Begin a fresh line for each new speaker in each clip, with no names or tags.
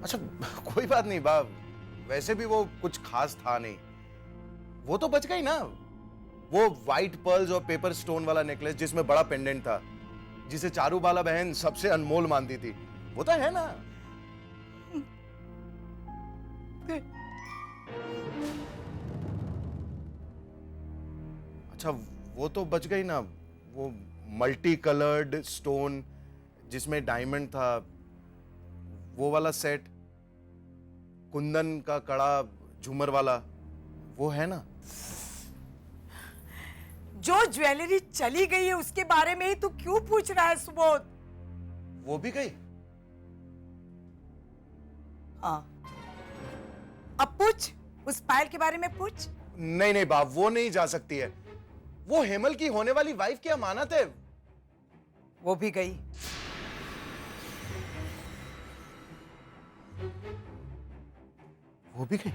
अच्छा कोई बात नहीं बाप, वैसे भी वो कुछ खास था नहीं, वो तो बच गई ना। वो व्हाइट पर्ल्स और पेपर स्टोन वाला नेकलेस जिसमें बड़ा पेंडेंट था, जिसे चारूबाला बहन सबसे अनमोल मानती थी, वो तो है ना। अच्छा वो तो बच गई ना, वो मल्टी कलर्ड स्टोन जिसमें डायमंड था, वो वाला सेट, कुंदन का कड़ा झूमर वाला, वो है ना।
जो ज्वेलरी चली गई है उसके बारे में ही तू क्यों पूछ रहा है सुबोध?
वो भी गई?
हाँ, अब पूछ, उस पायल के बारे में पूछ।
नहीं नहीं बाप, वो नहीं जा सकती है, वो हेमल की होने वाली वाइफ की अमानत है।
वो भी गई।
वो भी गई?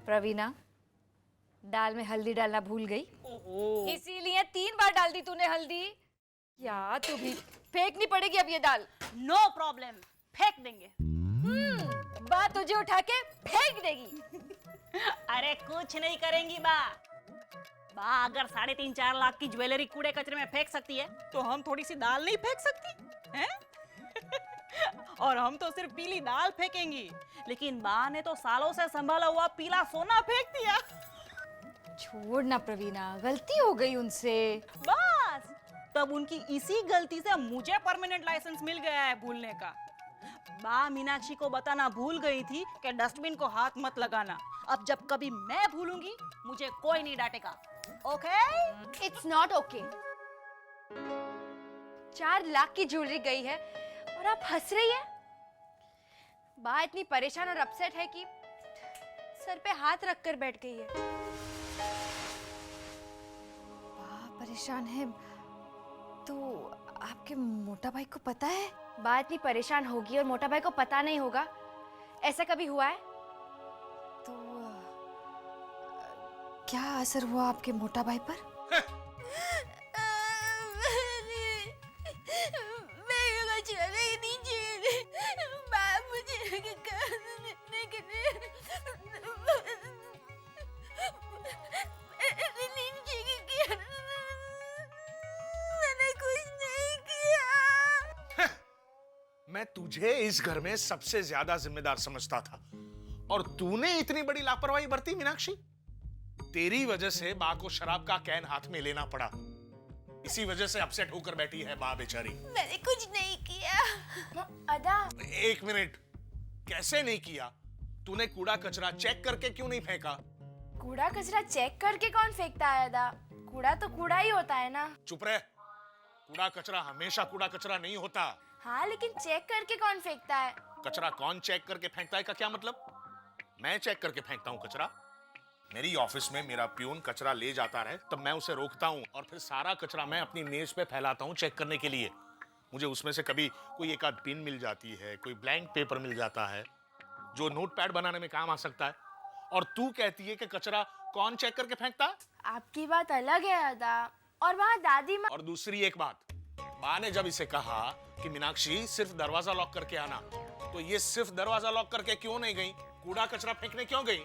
प्रवीणा, दाल में हल्दी डालना भूल गई, इसीलिए 3 बार डाल दी तूने हल्दी। या तू भी फेंकनी पड़ेगी अब ये दाल।
नो प्रॉब्लम, फेंक देंगे।
बा तुझे उठा के फेंक देगी।
अरे कुछ नहीं करेंगी बा। बा अगर 3.5-4 लाख की ज्वेलरी कूड़े कचरे में फेंक सकती है, तो हम थोड़ी सी दाल नहीं फेंक सकती हैं? और हम तो सिर्फ पीली दाल फेंकेंगी, लेकिन बा ने तो सालों से संभाला हुआ पीला सोना फेंक दिया।
छोड़ ना प्रवीणा, गलती हो गई उनसे।
बस तब उनकी इसी गलती से मुझे परमानेंट लाइसेंस मिल गया है भूलने का। बा मीनाक्षी को बताना भूल गई थी कि डस्टबिन को हाथ मत लगाना। अब जब कभी मैं भूलूंगी, मुझे कोई नहीं डांटेगा। Okay?
It's not okay. 4 lakh की ज्वेलरी गई है और आप हंस रही है। बा इतनी परेशान और अपसेट है कि सर पे हाथ रखकर बैठ गई है। बा परेशान है तो आपके मोटा भाई को पता है? बा इतनी परेशान होगी और मोटा भाई को पता नहीं होगा, ऐसा कभी हुआ है? तो क्या असर हुआ आपके मोटा भाई पर?
मैं तुझे इस घर में सबसे ज्यादा जिम्मेदार समझता था और तूने इतनी बड़ी लापरवाही बरती मीनाक्षी। तेरी वजह से बा को शराब का कैन हाथ में लेना पड़ा, इसी वजह से अपसेट होकर बैठी है बा बेचारी।
मैंने कुछ नहीं किया। अदा,
1 मिनट, कैसे नहीं किया? तूने कूड़ा कचरा चेक करके क्यों नहीं फेंका?
कूड़ा कचरा चेक करके कौन फेंकता है अदा? कूड़ा तो कूड़ा ही होता है ना।
चुप रह, कूड़ा कचरा हमेशा कूड़ा कचरा नहीं होता।
हाँ, लेकिन चेक करके कौन फेंकता है?
कचरा कौन चेक करके फेंकता है का क्या मतलब? मैं चेक करके फेंकता हूँ कचरा। मेरी ऑफिस में मेरा प्यून कचरा ले जाता रहे तब मैं उसे रोकता हूँ और फिर सारा कचरा मैं अपनी मेज पे फैलाता हूँ चेक करने के लिए। मुझे उसमें से कभी कोई एक आध पिन मिल जाती है, कोई ब्लैंक पेपर मिल जाता है जो नोटपैड बनाने में काम आ सकता है, और तू कहती है कि कचरा कौन चेक करके फेंकता?
आपकी बात अलग है अदा, और वहाँ दादी माँ।
और दूसरी एक बात, माँ ने जब इसे कहा कि मीनाक्षी सिर्फ दरवाजा लॉक करके आना, तो ये सिर्फ दरवाजा लॉक करके क्यों नहीं गई? कूड़ा कचरा फेंकने क्यों गई?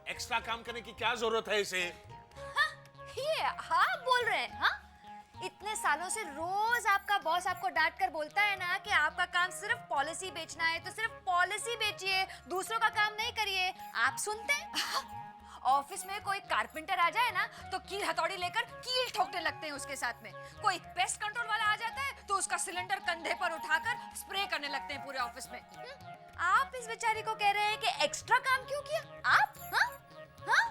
एक्स्ट्रा काम करने की क्या जरूरत है इसे?
हाँ, ये हाँ बोल रहे हैं। हाँ, इतने सालों से रोज आपका बॉस आपको डांट कर बोलता है ना कि आपका काम सिर्फ पॉलिसी बेचना है, तो सिर्फ पॉलिसी बेचिए, दूसरों का काम नहीं करिए। आप सुनते हैं? ऑफिस में कोई कारपेंटर आ जाए ना तो कील हथौड़ी लेकर कील ठोकने लगते हैं उसके साथ में। कोई पेस्ट कंट्रोल वाला आ जाता है तो उसका सिलेंडर कंधे पर उठाकर स्प्रे करने लगते हैं पूरे ऑफिस में। आप इस बेचारी को कह रहे हैं कि एक्स्ट्रा काम क्यों किया आप? हाँ? हाँ?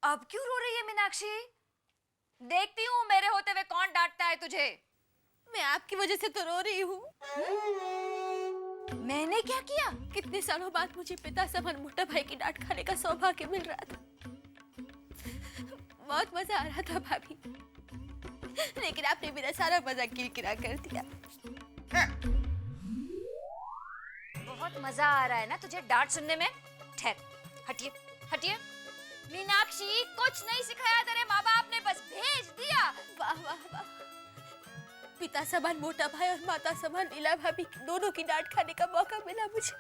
अब क्यों रो रही है मीनाक्षी? देखती हूँ मेरे होते हुए कौन डांटता है तुझे।
मैं आपकी वजह से तो रो रही हूँ।
मैंने क्या किया?
कितने सालों बाद मुझे पिता समान मोटा भाई की डांट खाने का सौभाग्य मिल रहा था। बहुत मजा आ रहा था भाभी, लेकिन आपने मेरा सारा मजा किरकिरा कर दिया।
बहुत मजा आ रहा है ना तुझे डांट सुनने में? ठहर, हटिए हटिए। मीनाक्षी, कुछ नहीं सिखाया तेरे माँ बाप ने, बस भेज दिया।
वाह वाह वाह, पिता समान मोटा भाई और माता समान लीला भाभी दोनों की डांट खाने का मौका मिला मुझे।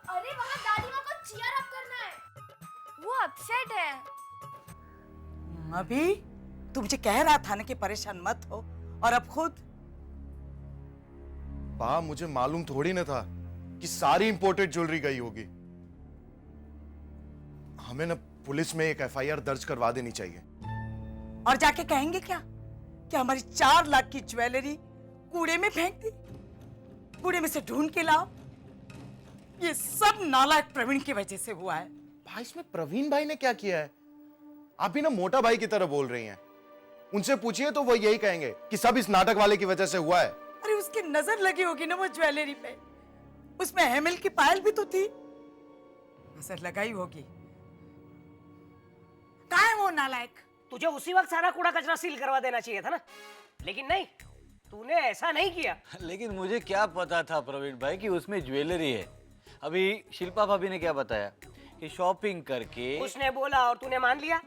अरे वहाँ दादी माँ को चीयर अप करना है, वो अपसेट है।
अभी तू मुझे कह रहा था ना कि परेशान मत हो, और अब खुद।
बा, मुझे मालूम थोड़ी ना था कि सारी इंपोर्टेड ज्वेलरी गई होगी। हमें ना पुलिस में एक एफआईआर दर्ज करवा देनी चाहिए।
और जाके कहेंगे क्या कि हमारी 4 लाख की ज्वेलरी कूड़े में फेंक दी, कूड़े में से ढूंढ के लाओ। ये सब नालायक प्रवीण की वजह से हुआ है।
भाई, इसमें प्रवीण भाई ने क्या किया है? आप भी ना मोटा भाई की तरह बोल रही हैं। उनसे पूछिए तो वो यही कहेंगे कि सब इस नाटक वाले की वजह से हुआ है।
अरे उसकी नजर लगी होगी ना वो ज्वेलरी पे, उसमें हेमिल की पायल भी तो थी, नजर लगाई होगी। कहाँ है वो नालायक?
तुझे उसी वक्त सारा कूड़ा कचरा सील करवा देना चाहिए था ना, लेकिन नहीं, तूने ऐसा नहीं किया।
लेकिन मुझे क्या पता था प्रवीण भाई कि उसमें ज्वेलरी है। अभी शिल्पा भाभी ने क्या बताया कि शॉपिंग करके।
उसने बोला और तूने मान लिया।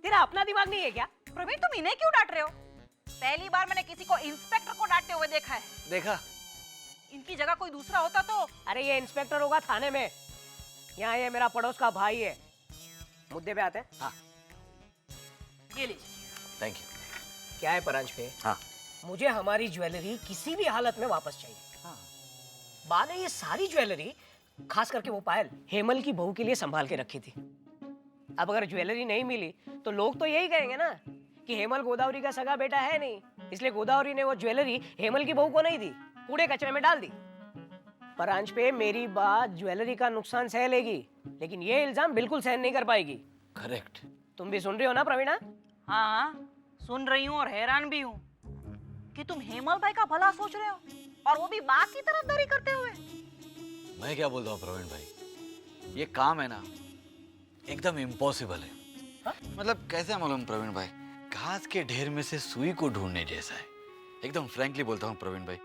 तेरा अपना दिमाग नहीं है क्या?
प्रवीण, तुम इन्हें क्यों डांट रहे हो? पहली बार मैंने किसी को इंस्पेक्टर को डांटते हुए देखा है।
देखा?
इनकी जगह कोई दूसरा होता तो।
अरे ये इंस्पेक्टर होगा थाने में, यहाँ ये मेरा पड़ोस का भाई है। मुद्दे पे आते हैं।
हाँ,
ये लीजिए।
Thank you.
क्या है परांज पे?
हाँ,
मुझे हमारी ज्वेलरी किसी भी हालत में वापस चाहिए।
हाँ।
बा ने ये सारी ज्वेलरी, खास करके वो पायल, हेमल की बहू के लिए संभाल के रखी थी। अब अगर ज्वेलरी नहीं मिली तो लोग तो यही कहेंगे ना कि हेमल गोदावरी का सगा बेटा है नहीं, इसलिए गोदावरी ने वो ज्वेलरी हेमल की बहू को नहीं दी, कूड़े कचरे में डाल दी। परांज पे मेरी बात ज्वेलरी का नुकसान सह लेगी, लेकिन ये इल्जाम बिल्कुल सहन नहीं कर पाएगी।
करेक्ट।
तुम भी सुन रही हो ना प्रवीणा?
हाँ, सुन रही हूँ और हैरान भी हूँ कि तुम हेमल भाई का भला सोच रहे हो, और वो भी बात की तरफदारी करते हुए।
मैं क्या बोलता हूँ प्रवीण भाई, ये काम है ना एकदम इम्पॉसिबल है। मतलब कैसे मालूम प्रवीण भाई, घास के ढेर में से सुई को ढूंढने जैसा है। एकदम फ्रैंकली बोलता हूँ प्रवीण भाई,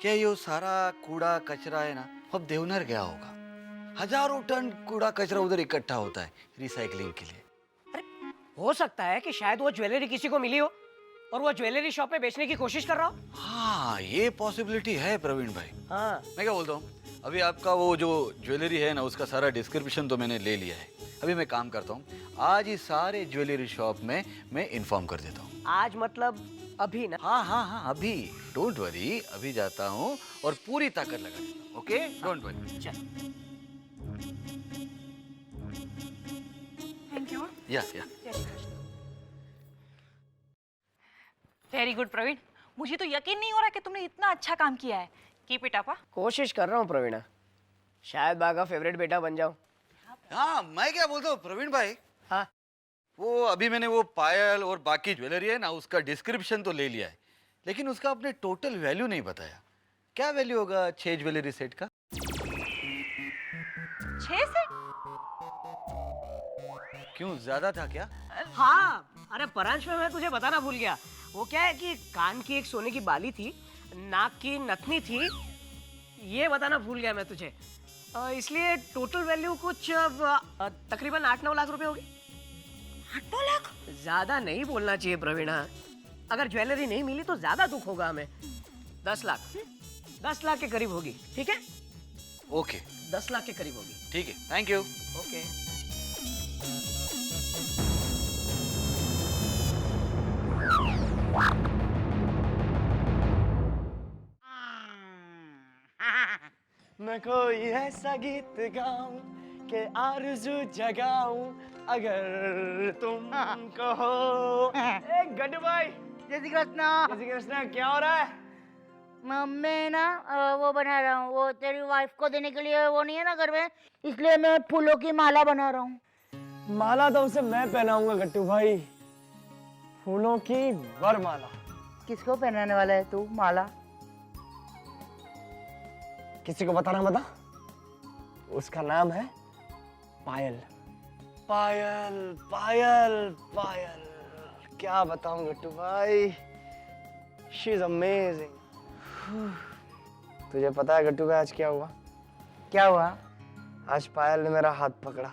क्या ये सारा कूड़ा कचरा है ना, अब देवनर गया होगा। हजारों टन कूड़ा कचरा उधर इकट्ठा होता है रिसाइकलिंग के लिए।
हो सकता है कि शायद वो ज्वेलरी किसी को मिली हो और वो ज्वेलरी शॉप में बेचने की कोशिश कर रहा हो।
हाँ, ये पॉसिबिलिटी है प्रवीण भाई।
हाँ,
मैं क्या बोलता हूँ, अभी आपका वो जो ज्वेलरी है ना, उसका सारा डिस्क्रिप्शन तो मैंने ले लिया है। अभी मैं काम करता हूँ, आज ही सारे ज्वेलरी शॉप में मैं इन्फॉर्म कर देता हूँ।
आज मतलब अभी ना?
हाँ हाँ हाँ, अभी डोंट वरी, अभी जाता हूँ और पूरी ताकत लगा देता हूँ। Okay, don't worry.
चल।
Thank you.
Yeah
very good Praveen, मुझे तो यकीन नहीं हो रहा कि तुमने इतना अच्छा काम किया है। Keep it up.
कोशिश कर रहा हूँ प्रवीणा, शायद बा का फेवरेट बेटा बन जाऊं।
हाँ, मैं क्या बोलता हूँ प्रवीण भाई,
हाँ,
वो अभी मैंने वो पायल और बाकी ज्वेलरी है ना, उसका डिस्क्रिप्शन तो ले लिया है, लेकिन उसका आपने टोटल वैल्यू नहीं बताया। क्या वैल्यू होगा 6 ज्वेलरी सेट का?
6 से?
क्यों, ज्यादा था क्या?
हाँ, अरे परांश में मैं तुझे बताना भूल गया। वो क्या है कि कान की एक सोने की बाली थी, नाक की नथनी थी, ये बताना भूल गया मैं तुझे। इसलिए टोटल वैल्यू कुछ तकरीबन 8-9 लाख रुपए होगी।
8-9 लाख?
ज्यादा नहीं बोलना चाहिए प्रवीणा, अगर ज्वेलरी नहीं मिली तो ज्यादा दुख होगा हमें। 10 लाख, 10 लाख के करीब होगी। ठीक है?
ओके,
10 लाख के करीब होगी।
ठीक है, थैंक यू।
ओके।
मैं कोई ऐसा गीत गाऊं के आरज़ू जगाऊं अगर तुम कहो। एक गड्ढू भाई,
जय श्री कृष्ण।
जय श्री कृष्ण। क्या हो रहा है?
मैं ना वो बना रहा हूँ, वो तेरी वाइफ को देने के लिए, वो नहीं है ना घर में, इसलिए मैं फूलों की माला बना रहा हूँ।
माला तो उसे मैं पहनाऊंगा गट्टू भाई, फूलों की वरमाला।
किसको पहनाने वाला है तू माला?
किसी को बताना बता। उसका नाम है पायल। पायल पायल पायल, क्या बताऊं गट्टू भाई, शी इज अमेजिंग। तुझे पता है गट्टू भाई आज क्या हुआ?
क्या हुआ?
आज पायल ने मेरा हाथ पकड़ा।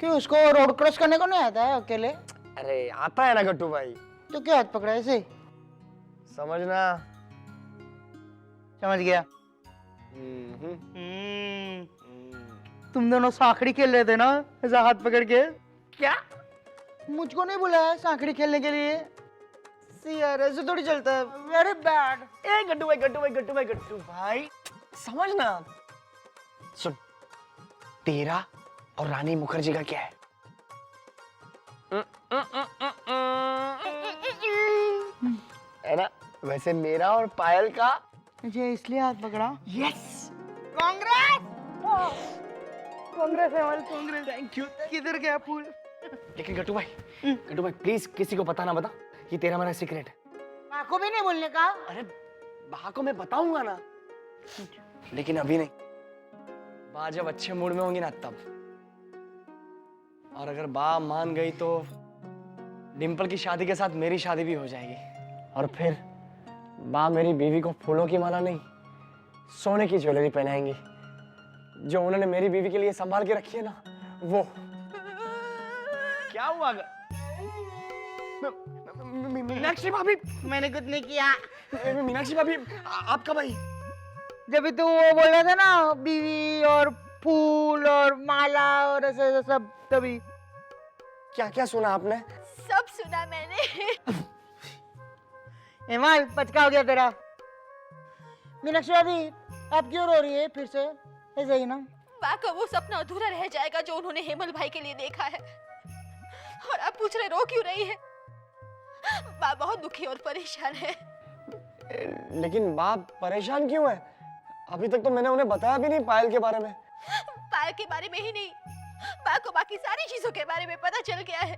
क्यों, उसको रोड क्रॉस करने को नहीं आता है अकेले?
अरे आता है ना गट्टू भाई।
तो क्या हाथ पकड़ा ऐसे?
समझना।
समझ गया। तुम दोनों सांकड़ी खेल रहे थे ना ऐसा हाथ पकड़ के?
क्या?
मुझको नहीं बुलाया सांकड़ी खेलने के लिए? सी यार, ऐसे थोड़ी चलता है। Very bad.
ए गट्टू भाई, गट्टू भाई, गट्टू भाई, गट्टू भाई, समझना। सुन, तेरा और रानी मुखर्जी का क्या है? है ना? वैसे मेरा और पायल का।
मुझे इसलिए हाथ पकड़ा?
यस।
कांग्रेस! कांग्रेस है वाले, कांग्रेस।
Thank you.
किधर गया फूल?
लेकिन गट्टू भाई प्लीज किसी को पता ना बता, ये तेरा मेरा सीक्रेट है।
माँ को भी नहीं बोलने का?
अरे बा को मैं बताऊंगा ना, लेकिन अभी नहीं। बा जब अच्छे मूड में होंगी ना तब। और अगर बा मान गई तो डिम्पल की शादी के साथ मेरी शादी भी हो जाएगी। और फिर बा मेरी बीवी को फूलों की माला नहीं, सोने की ज्वेलरी पहनाएंगी, जो उन्होंने मेरी बीवी के लिए संभाल के रखी है ना, वो। क्या हुआ? मीनाक्षी भाभी।
मैंने कुछ नहीं किया।
मीनाक्षी भाभी, आप कब आई?
जब भी तू वो बोल रहा था ना, बीवी और फूल और माला और ऐसा ऐसा सब, तभी।
क्या क्या सुना आपने?
सब सुना मैंने।
हिमाल, पचका हो गया तेरा। मीनाक्षी भाभी, आप क्यों रो रही है फिर से? ऐसा ही ना।
बा का वो सपना अधूरा रह जाएगा जो उन्होंने हेमल भाई के लिए देखा है। और आप पूछ रहे रो क्यों रही है? बा बहुत दुखी और परेशान है।
लेकिन बाप परेशान क्यों है? अभी तक तो मैंने उन्हें बताया भी नहीं पायल के बारे में।
पायल के बारे में ही नहीं, बा को बाकी सारी चीजों के बारे में पता चल गया है।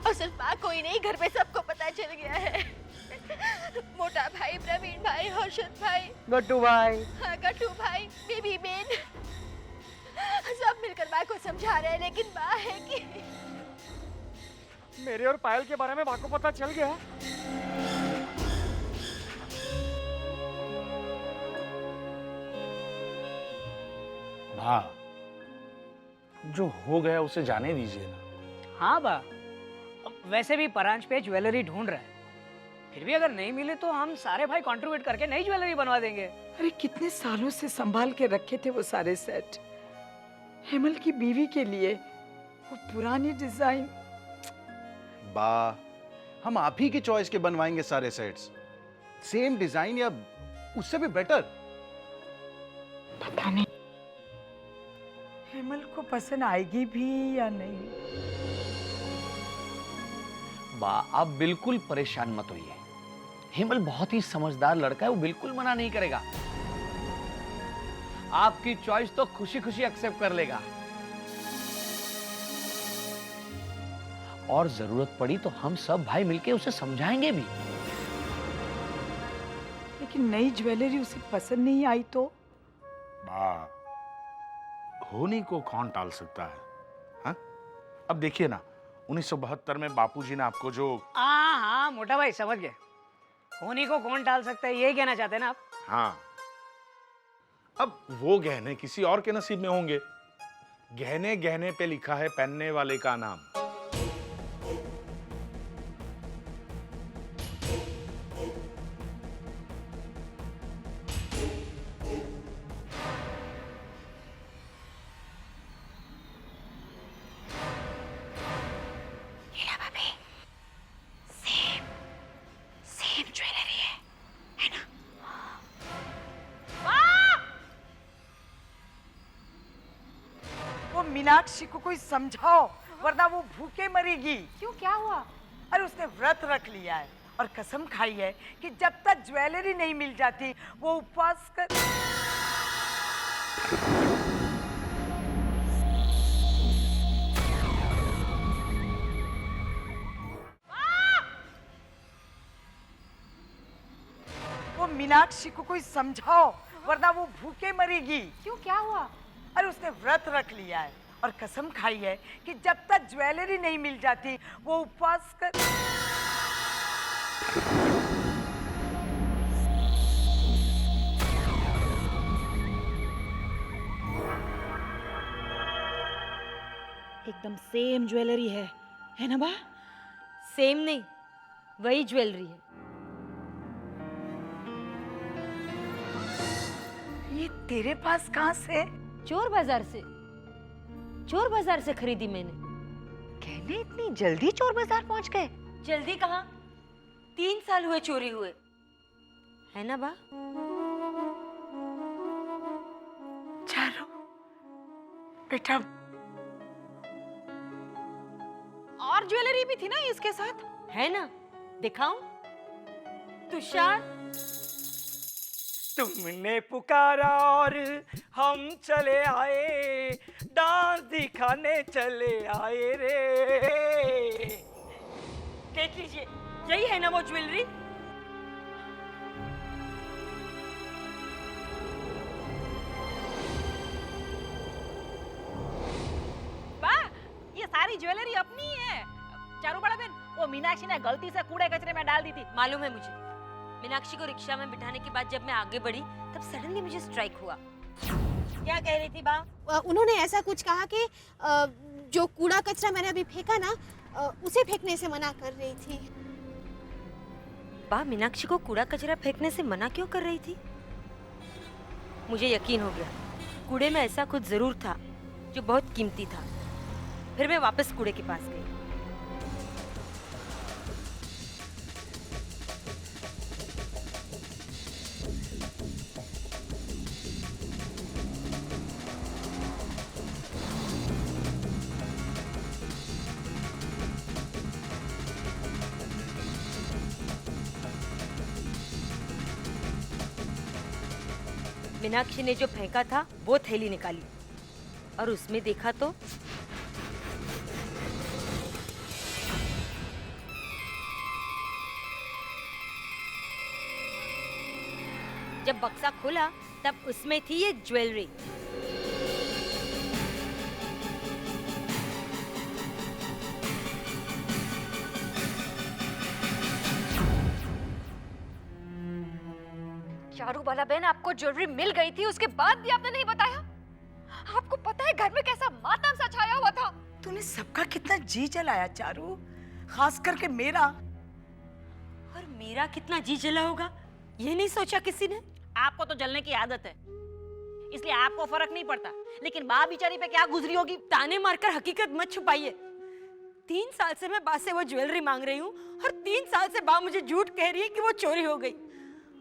और सिर्फ बा को ही नहीं, घर में सबको पता चल गया है। मोटा भाई, प्रवीण भाई, हर्षद भाई,
गट्टू भाई,
हाँ, गट्टू भाई, बेबी बेन, सब मिलकर बा को समझा रहे हैं, लेकिन बा है कि
मेरे और पायल के बारे में बा को पता चल गया।
हाँ, जो हो गया उसे जाने दीजिए ना।
हाँ बा, वैसे भी परांच पे ज्वेलरी ढूंढ रहा है। फिर भी अगर नहीं मिले तो हम सारे भाई कंट्रीब्यूट करके नई ज्वेलरी बनवा देंगे।
अरे कितने सालों से संभाल के रखे थे वो सारे सेट, हेमल की बीवी के लिए, वो पुरानी डिजाइन।
बा, हम आप ही की चॉइस के बनवाएंगे सारे सेट्स, सेम डिजाइन या उससे भी बेटर।
पता नहीं हेमल को पसंद आएगी भी या नहीं।
बा, आप बिल्कुल परेशान मत होइए। हेमल बहुत ही समझदार लड़का है, वो बिल्कुल मना नहीं करेगा। आपकी चॉइस तो खुशी खुशी एक्सेप्ट कर लेगा। और जरूरत पड़ी तो हम सब भाई मिलके उसे समझाएंगे भी।
लेकिन नई ज्वेलरी उसे पसंद नहीं आई तो?
होनी को कौन टाल सकता है? हाँ? अब देखिए ना, 1972 में बापूजी ने आपको जो।
हाँ हाँ मोटा भाई समझ गए, होनी को कौन टाल सकता है, यही कहना चाहते हैं ना आप?
हाँ, अब वो गहने किसी और के नसीब में होंगे। गहने गहने पे लिखा है पहनने वाले का नाम।
मीनाक्षी को कोई समझाओ, वरना वो भूखे मरेगी।
क्यों, क्या हुआ?
अरे उसने व्रत रख लिया है और कसम खाई है कि जब तक ज्वेलरी नहीं मिल जाती वो उपवास कर। वो मीनाक्षी को कोई समझाओ, वरना वो भूखे मरेगी।
क्यों, क्या हुआ?
अरे उसने व्रत रख लिया है और कसम खाई है कि जब तक ज्वेलरी नहीं मिल जाती वो उपवास कर।
एकदम सेम ज्वेलरी है ना बा?
सेम नहीं, वही ज्वेलरी है।
ये तेरे पास कहाँ से?
चोर बाजार से, चोर बाजार से खरीदी मैंने।
कहने इतनी जल्दी चोर बाजार पहुंच गए?
जल्दी कहाँ, 3 साल हुए चोरी हुए, है ना बा?
चारू बेटा,
और ज्वेलरी भी थी ना इसके साथ?
है ना, दिखाऊं? तुषार,
तुमने पुकारा और हम चले आए, डांस दिखाने चले आए रे।
देख लीजिए, यही है ना वो ज्वेलरी?
बा, ये सारी ज्वेलरी अपनी है। चारू बड़ा बहन, वो मीनाक्षी ने गलती से कूड़े कचरे में डाल दी थी।
मालूम है मुझे। मीनाक्षी को रिक्शा में बिठाने के बाद जब मैं आगे बढ़ी तब सडनली मुझे स्ट्राइक हुआ।
क्या कह रही थी बा?
उन्होंने ऐसा कुछ कहा कि जो कूड़ा कचरा मैंने अभी फेंका ना, उसे फेंकने से मना कर रही थी।
बा, मीनाक्षी को कूड़ा कचरा फेंकने से मना क्यों कर रही थी? मुझे यकीन हो गया, कूड़े में ऐसा कुछ जरूर था जो बहुत कीमती था। फिर मैं वापस कूड़े के पास गई। मीनाक्षी ने जो फेंका था वो थैली निकाली और उसमें देखा तो जब बक्सा खोला तब उसमें थी ये ज्वेलरी। चारू बाला बहन, आपको ज्वेलरी मिल गई थी, उसके बाद भी आपने नहीं बताया? आपको पता है घर में कैसा मातम सा छाया हुआ था?
तूने सबका कितना जी जलाया चारू, खास करके मेरा।
और मेरा कितना जी जला होगा ये नहीं सोचा किसी ने?
आपको तो जलने की आदत है, इसलिए आपको फर्क नहीं पड़ता, लेकिन बा बेचारी पे क्या गुजरी होगी।
ताने मारकर हकीकत मत छुपाइए। 3 साल से मैं बा से वो ज्वेलरी मांग रही हूँ और 3 साल से बा मुझे झूठ कह रही है कि वो चोरी हो गई।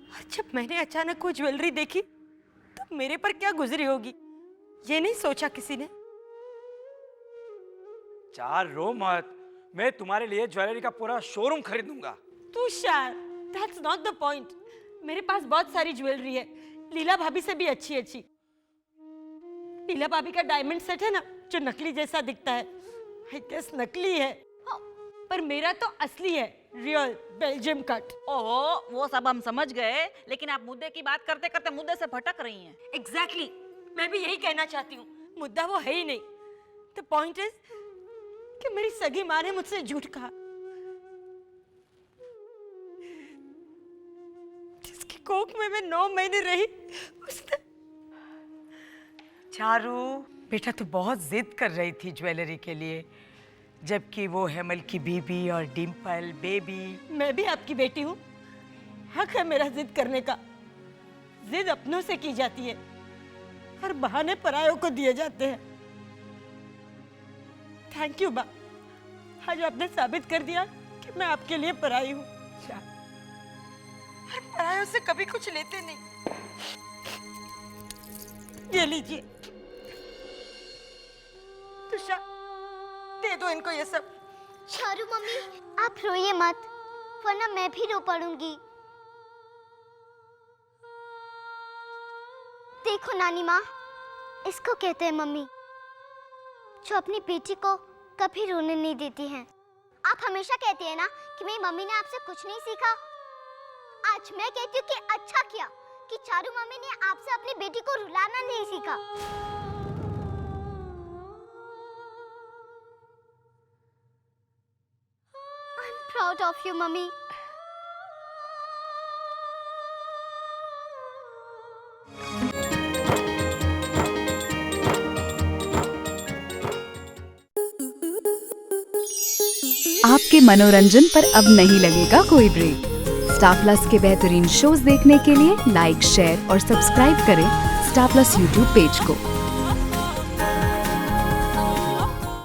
और जब मैंने अचानक वो ज्वेलरी देखी तब मेरे पर क्या गुजरी होगी ये नहीं सोचा किसी ने।
चार रो मत, मैं तुम्हारे लिए ज्वेलरी का पूरा शोरूम खरीदूंगा।
Tushar, that's not the point. मेरे पास बहुत सारी ज्वेलरी है, लीला भाभी से भी अच्छी अच्छी। लीला भाभी का डायमंड सेट है ना जो नकली जैसा दिखता है, I guess नकली है, पर मेरा तो असली है, रियल बेल्जियम कट।
ओहो, वो सब हम समझ गए, लेकिन आप मुद्दे की बात करते करते मुद्दे से भटक रही हैं।
Exactly, मैं भी यही कहना चाहती हूँ, मुद्दा वो है ही नहीं। The point is कि मेरी सगी माँ ने मुझसे झूठ कहा, जिसकी कोख में मैं 9 महीने रही उसने।
चारू बेटा, तू बहुत जिद कर रही थी ज्वेलरी के लिए, जबकि वो हेमल की बीबी और डिम्पल बेबी।
मैं भी आपकी बेटी हूँ, हक है मेरा जिद करने का। जिद अपनों से की जाती है और बहाने परायों को दिए जाते हैं। थैंक यू बा, आज आपने साबित कर दिया कि मैं आपके लिए पराई हूँ। और परायों से कभी कुछ लेते नहीं। ये लीजिए तुषार, दे दो इनको ये सब।
चारू मम्मी, आप रोइए मत, वरना मैं भी रो पड़ूंगी। देखो नानी माँ, इसको कहते हैं मम्मी, जो अपनी बेटी को कभी रोने नहीं देती हैं। आप हमेशा कहती है ना कि मेरी मम्मी ने आपसे कुछ नहीं सीखा। आज मैं कहती हूँ कि अच्छा किया कि चारू मम्मी ने आपसे अपनी बेटी को रुलाना नहीं सीखा। proud of you, Mummy.
आपके मनोरंजन पर अब नहीं लगेगा कोई ब्रेक। स्टार प्लस के बेहतरीन शोज देखने के लिए लाइक, शेयर और सब्सक्राइब करें स्टार प्लस यूट्यूब पेज को।